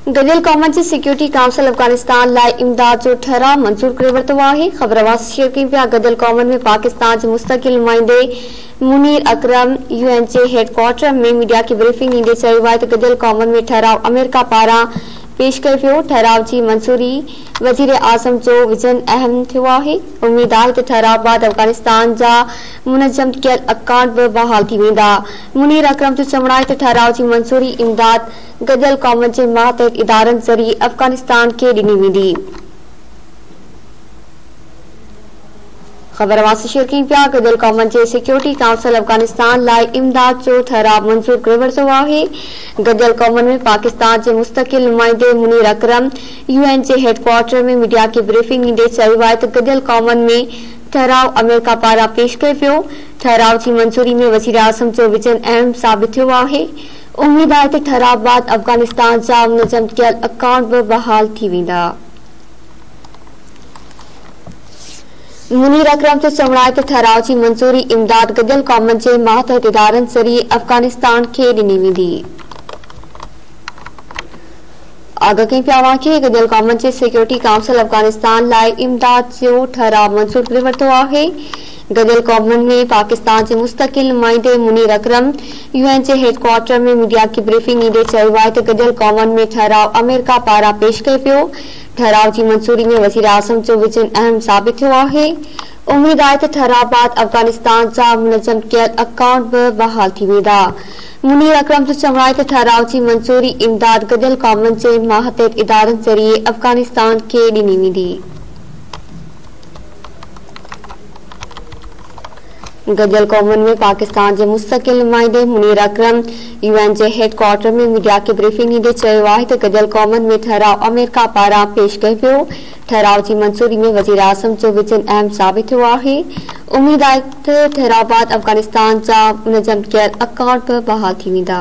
गदियल कौमन जी security council Afghanistan लाइ इमदाद जो ठहराव मंजूर करे वरितो आहे। ख़बरवास शेयर कई पिया गदियल कौमन में पाकिस्तान जे मुस्तकिल नुमाइंदे मुनीर अकरम UN जे हेडक्वार्टर में मीडिया की ब्रीफिंग ॾींदे चयो आहे त गदियल कौमन में ठहराव अमेरिका पारां पेश कयो पियो। ठहराव जी मंजूरी वज़ीर आज़म जो विजन अहम थियो आहे। उम्मीद आहे त ठहराव बाद अफगानिस्तान जा मुनज़्ज़म कयल अकाउंट बि बहाल थी वेंदा। मुनीर अकरम जो चवणु आहे त ठहराव जी मंजूरी इमदाद गदियल कौमन जे मातहत इदारनि ज़रिए अफगानिस्तान खे ॾिनी वेंदी। ख़बरवास शेयर कई पिया गदियल कौमन जे सिक्योरिटी काउंसिल अफगानिस्तान लाइ इमदाद जो ठहराव मंजूर करे वरितो आहे। गदियल कौमन में पाकिस्तान जे मुस्तकिल नुमाइंदे मुनीर अकरम UN जे हेडक्वार्टर में मीडिया की ब्रीफिंग ॾींदे चयो आहे त गदियल कौमन में ठहराव अमेरिका पारां पेश कयो पियो। ठहराव जी मंजूरी में वज़ीर आज़म जो विजन अहम साबित थियो आहे। उम्मीद आहे त ठहराव बाद अफगानिस्तान जा मुनज़्ज़म कयल अकाउंट बि बहाल थी वेंदा। मुनीर अकरम जो चवणु आहे त ठहराव जी मंजूरी इमदाद गदियल कौमन जे मातहत इदारनि ज़रिए अफगानिस्तान खे ॾिनी वेंदी। आगाह कई पिया कि गदियल कौमन जे सिक्योरिटी काउंसिल अफगानिस्तान लाइ इमदाद जो ठहराव मंजूर करे वरितो आहे। गदियल कौमन में पाकिस्तान जे मुस्तकिल नुमाइंदे मुनीर अकरम UN जे हेडक्वार्टर में मीडिया की ब्रीफिंग ॾींदे चयो आहे त गदियल कौमन में ठहराव अमेरिका पारां पेश कयो पियो। ठहराव जी मंजूरी में वज़ीर आज़म जो विजन अहम साबित थियो आहे। उम्मीद आहे त ठहराव बाद अफगानिस्तान जा मुनज़्ज़म कयल अकाउंट बि बहाल थी वेंदा। मुनीर अकरम जो चवणु आहे त ठहराव जी मंजूरी इमदाद गदियल कौमन जे मातहत इदारनि ज़रिए अफगानिस्तान खे ॾिनी वेंदी। गदियल कौमन में पाकिस्तान जे मुस्तकिल नुमाइंदे मुनीर अकरम UN जे हेडक्वार्टर में मीडिया की ब्रीफिंग ॾींदे चयो आहे त गदियल कौमन में ठहराव अमेरिका पारां पेश कयो पियो। ठहराव जी मंजूरी में वज़ीर आज़म जो विजन अहम साबित थियो आहे। उम्मीद आहे त ठहराव बाद अफगानिस्तान जा मुनज़्ज़म कयल अकाउंट बि बहाल थी वेंदा।